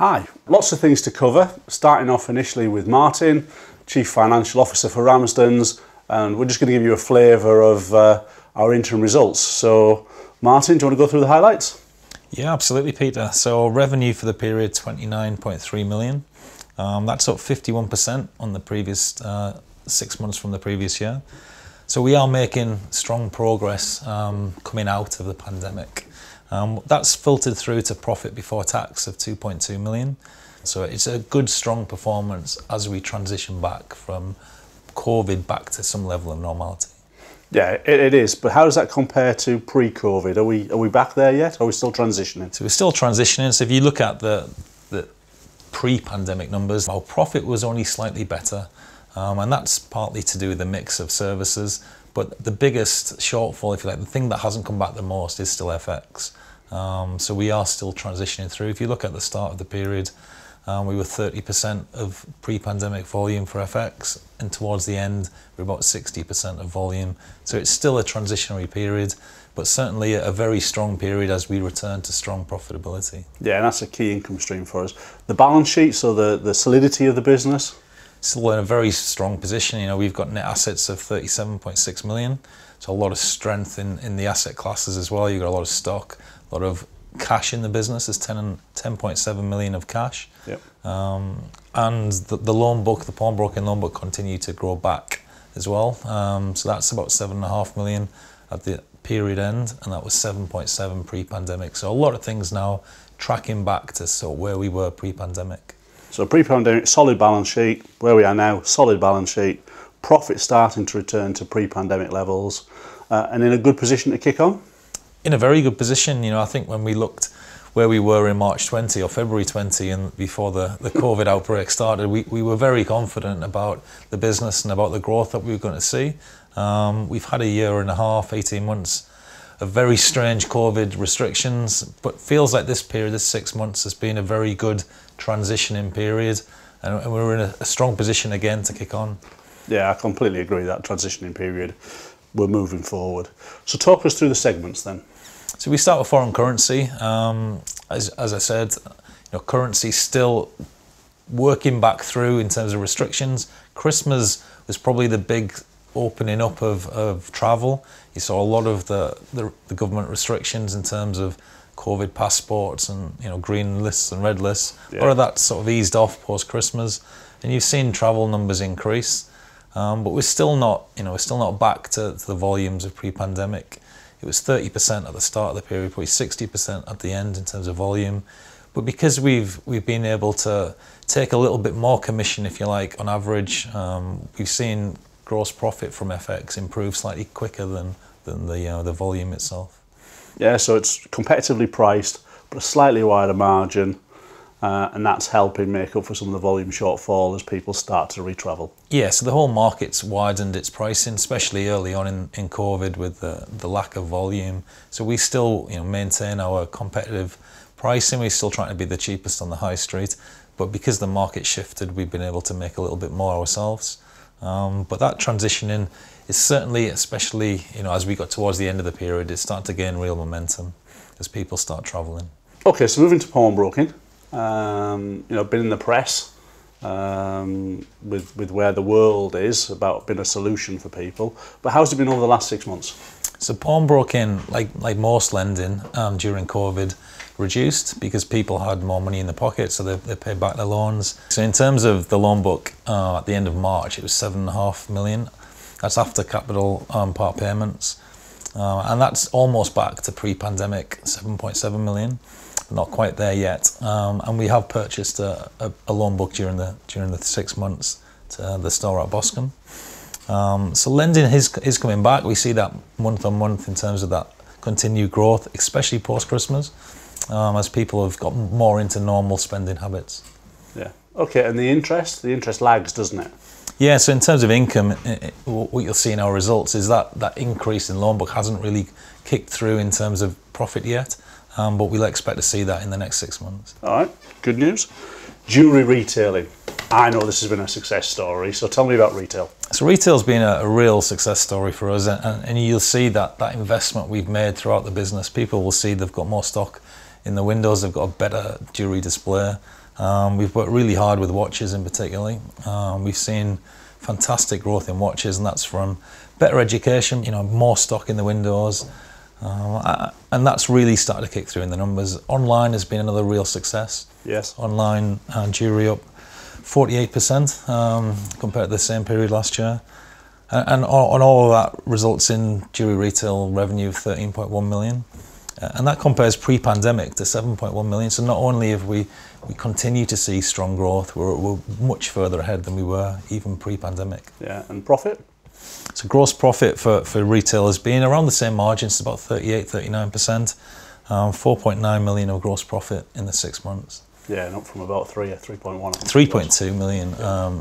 Hi, lots of things to cover, starting off initially with Martin, Chief Financial Officer for Ramsden's, and we're just going to give you a flavour of our interim results. So Martin, do you want to go through the highlights? Yeah, absolutely, Peter. So revenue for the period, 29.3 million. That's up 51% on the previous 6 months from the previous year. So we are making strong progress coming out of the pandemic. That's filtered through to profit before tax of 2.2 million. So it's a good, strong performance as we transition back from COVID back to some level of normality. Yeah, it is. But how does that compare to pre-COVID? Are we back there yet? Or are we still transitioning? So we're still transitioning. So if you look at the pre-pandemic numbers, our profit was only slightly better. And that's partly to do with the mix of services. But the biggest shortfall, if you like, the thing that hasn't come back the most is still FX. So we are still transitioning through. If you look at the start of the period, we were 30% of pre-pandemic volume for FX, and towards the end, we're about 60% of volume. So it's still a transitionary period, but certainly a very strong period as we return to strong profitability. Yeah, and that's a key income stream for us. The balance sheet, so the solidity of the business? Still in a very strong position. You know, we've got net assets of 37.6 million. So a lot of strength in the asset classes as well. You've got a lot of stock, a lot of cash in the business. There's 10.7 million of cash. Yep. And the loan book, the Pawnbroking Loanbook, continue to grow back as well. So that's about 7.5 million at the period end, and that was 7.7 pre-pandemic. So a lot of things now tracking back to sort of where we were pre-pandemic. So pre-pandemic, solid balance sheet. Where we are now, solid balance sheet. Profit starting to return to pre-pandemic levels, and in a good position to kick on. In a very good position. You know, I think when we looked where we were in March 20 or February 20 and before the COVID outbreak started, we were very confident about the business and about the growth that we were going to see. We've had a year and a half, 18 months of very strange COVID restrictions, but feels like this period, this 6 months, has been a very good transitioning period, and we're in a strong position again to kick on. Yeah, I completely agree, that transitioning period, we're moving forward. So talk us through the segments then. So we start with foreign currency. As I said, you know, currency still working back through in terms of restrictions. Christmas was probably the big opening up of travel. You saw a lot of the government restrictions in terms of COVID passports and, you know, green lists and red lists. Yeah. A lot of that sort of eased off post Christmas, and you've seen travel numbers increase. But we're still not, you know, we're still not back to the volumes of pre-pandemic. It was 30% at the start of the period, probably 60% at the end in terms of volume. But because we've been able to take a little bit more commission, if you like, on average, we've seen gross profit from FX improve slightly quicker than the volume itself. Yeah, so it's competitively priced, but a slightly wider margin. And that's helping make up for some of the volume shortfall as people start to retravel. Yeah, so the whole market's widened its pricing, especially early on in COVID with the lack of volume. So we still, you know, maintain our competitive pricing. We're still trying to be the cheapest on the high street, but because the market shifted, we've been able to make a little bit more ourselves. But that transitioning is certainly, especially, you know, as we got towards the end of the period, it's starting to gain real momentum as people start travelling. Okay, so moving to pawnbroking. You know, been in the press with where the world is about being a solution for people. But how's it been over the last 6 months? So pawnbroking, like most lending during COVID, reduced because people had more money in their pocket, so they paid back their loans. So in terms of the loan book, at the end of March, it was 7.5 million. That's after capital part payments. And that's almost back to pre-pandemic 7.7 million. Not quite there yet, and we have purchased a loan book during the 6 months to the store at Boscombe. So lending is coming back. We see that month on month in terms of that continued growth, especially post Christmas, as people have got more into normal spending habits. Yeah. Okay, and the interest lags, doesn't it? Yeah. So in terms of income, what you'll see in our results is that increase in loan book hasn't really kicked through in terms of profit yet. But we'll expect to see that in the next 6 months. All right, good news. Jewellery retailing. I know this has been a success story, so tell me about retail. So retail's been a real success story for us, and you'll see that investment we've made throughout the business. People will see they've got more stock in the windows, they've got a better jewellery display. We've worked really hard with watches in particular. We've seen fantastic growth in watches, and that's from better education, more stock in the windows, and that's really started to kick through in the numbers. Online has been another real success. Yes. Online jewellery up 48% compared to the same period last year. And on all of that results in jewellery retail revenue of 13.1 million. And that compares pre-pandemic to 7.1 million. So not only have we continue to see strong growth, we're much further ahead than we were even pre-pandemic. Yeah, and profit? So gross profit for retail has been around the same margins, about 38-39%, 4.9 million of gross profit in the 6 months. Yeah, and up from about 3.1. 3.2 million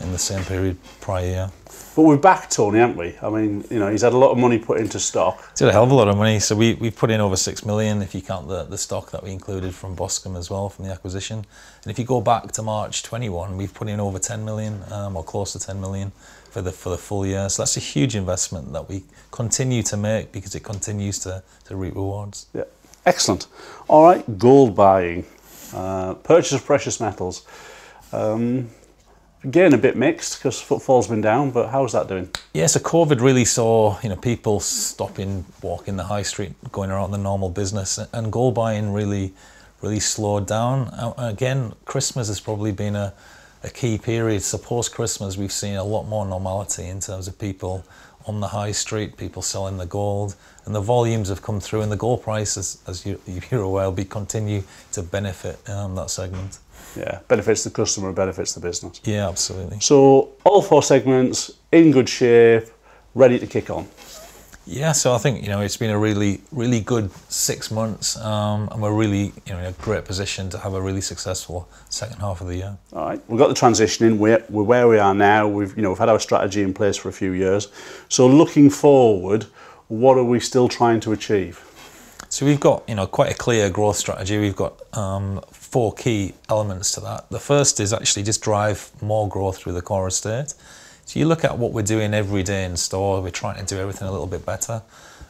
in the same period prior year. But we're back, Tony, aren't we? I mean, he's had a lot of money put into stock. It's a hell of a lot of money. So we've put in over 6 million if you count the stock that we included from Boscombe as well, from the acquisition. And if you go back to March 21, we've put in over 10 million or close to 10 million for the full year. So that's a huge investment that we continue to make because it continues to reap rewards. Yeah, excellent. All right, gold buying, purchase of precious metals. Again, a bit mixed because footfall's been down, but how's that doing? Yeah, so COVID really saw people stopping walking the high street, going around the normal business, and gold buying really slowed down. Again, Christmas has probably been a key period. So post-Christmas, we've seen a lot more normality in terms of people on the high street, people selling the gold, and the volumes have come through, and the gold prices, as you're aware, will continue to benefit that segment. Yeah, benefits the customer, benefits the business. Yeah, absolutely. So all 4 segments in good shape, ready to kick on. Yeah, so I think it's been a really good 6 months, and we're really in a great position to have a really successful second half of the year. All right, we've got the transition in. We're where we are now. We've had our strategy in place for a few years. So looking forward, what are we still trying to achieve? So we've got quite a clear growth strategy. We've got 4 key elements to that. The first is actually just drive more growth through the core estate. So you look at what we're doing every day in store, we're trying to do everything a little bit better.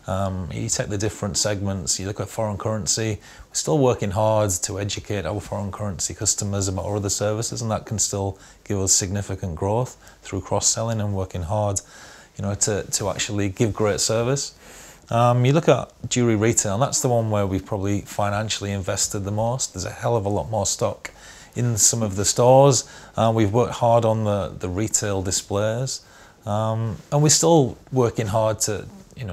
You take the different segments, you look at foreign currency, we're still working hard to educate our foreign currency customers about our other services, and that can still give us significant growth through cross-selling and working hard to actually give great service. You look at jewellery retail, and that's the one where we've probably financially invested the most. There's a hell of a lot more stock in some of the stores. We've worked hard on the retail displays, and we're still working hard to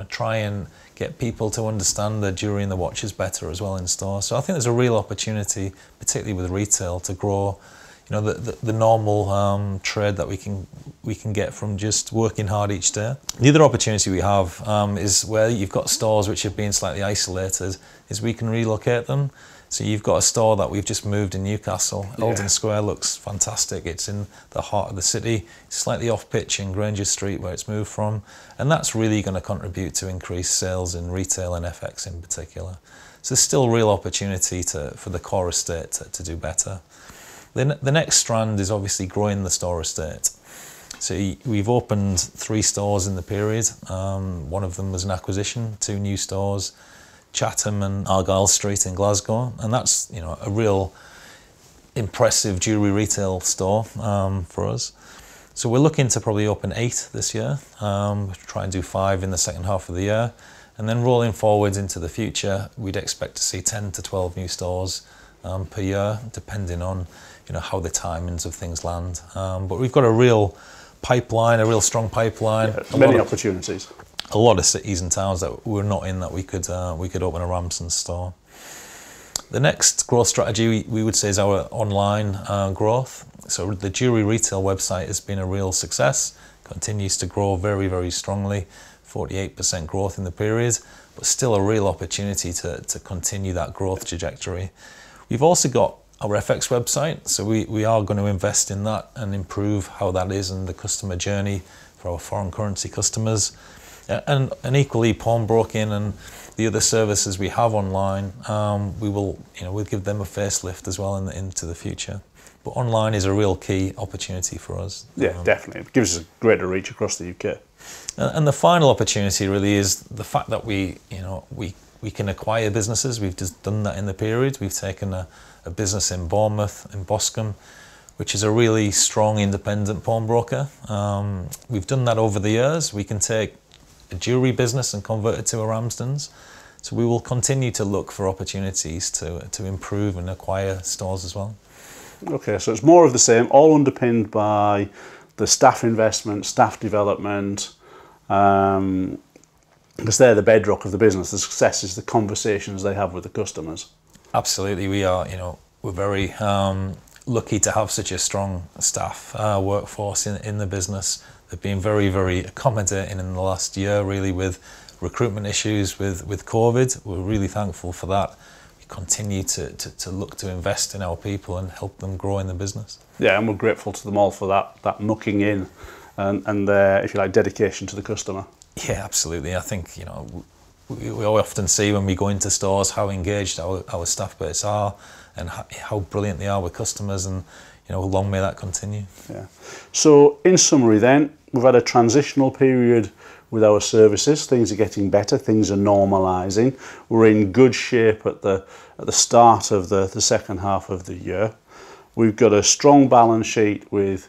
try and get people to understand the jewellery and the watches better as well in store. So I think there's a real opportunity, particularly with retail, to grow the normal trade that we can get from just working hard each day. The other opportunity we have is where you've got stores which have been slightly isolated, is we can relocate them. So you've got a store that we've just moved in Newcastle. Yeah. Eldon Square looks fantastic. It's in the heart of the city. It's slightly off pitch in Granger Street where it's moved from, and that's really going to contribute to increased sales in retail and FX in particular. So there's still real opportunity for the core estate to do better. The next strand is obviously growing the store estate. So we've opened 3 stores in the period. One of them was an acquisition, 2 new stores, Chatham and Argyle Street in Glasgow, and that's a real impressive jewellery retail store for us. So we're looking to probably open 8 this year. We'll try and do 5 in the second half of the year, and then rolling forwards into the future, we'd expect to see 10 to 12 new stores per year, depending on how the timings of things land. But we've got a real pipeline, a real strong pipeline. Yeah, many opportunities. A lot of cities and towns that we're not in that we could open a Ramsden store. The next growth strategy we would say is our online growth. So the jewellery retail website has been a real success, continues to grow very, very strongly, 48% growth in the period, but still a real opportunity to continue that growth trajectory. We've also got our FX website, so we are going to invest in that and improve how that is and the customer journey for our foreign currency customers. And equally, pawnbroking and the other services we have online, we'll give them a facelift as well into the future. But online is a real key opportunity for us. Yeah, definitely. It gives us a greater reach across the UK. And the final opportunity really is the fact that we we can acquire businesses. We've just done that in the period. We've taken a business in Bournemouth, in Boscombe, which is a really strong independent pawnbroker. We've done that over the years. We can take a jewellery business and convert it to a Ramsden's. So we will continue to look for opportunities to improve and acquire stores as well. Okay, so it's more of the same, all underpinned by the staff investment, staff development, because they're the bedrock of the business. The success is the conversations they have with the customers. Absolutely, we are. We're very lucky to have such a strong staff workforce in the business. They've been very, very accommodating in the last year, really, with recruitment issues with COVID. We're really thankful for that. We continue to look to invest in our people and help them grow in the business. Yeah, and we're grateful to them all for that mucking in and their, if you like, dedication to the customer. Yeah, absolutely. I think, we often see when we go into stores how engaged our staff base are and how brilliant they are with customers, and long may that continue. Yeah. So in summary then, we've had a transitional period with our services. Things are getting better, things are normalising. We're in good shape at the start of the second half of the year. We've got a strong balance sheet with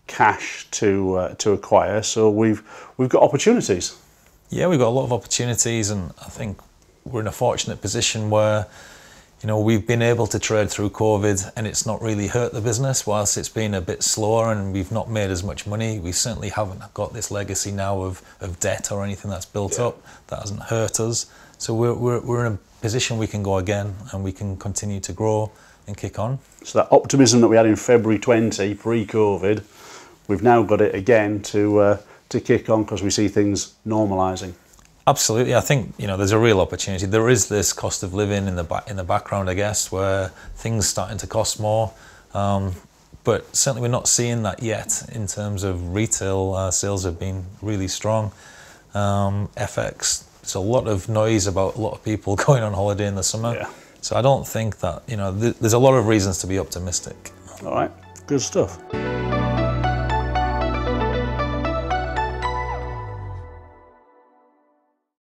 cash to acquire, so we've got opportunities. Yeah, we've got a lot of opportunities, and I think we're in a fortunate position where we've been able to trade through COVID and it's not really hurt the business. Whilst it's been a bit slower and we've not made as much money, we certainly haven't got this legacy now of debt or anything that's built up. That hasn't hurt us. So we're in a position we can go again and we can continue to grow and kick on. So that optimism that we had in February 20, pre-COVID, we've now got it again to kick on because we see things normalising. Absolutely, I think there's a real opportunity. There is this cost of living in the background, I guess, where things starting to cost more. But certainly we're not seeing that yet in terms of retail. Sales have been really strong. FX, there's a lot of noise about a lot of people going on holiday in the summer. Yeah. So I don't think that there's a lot of reasons to be optimistic. All right, good stuff.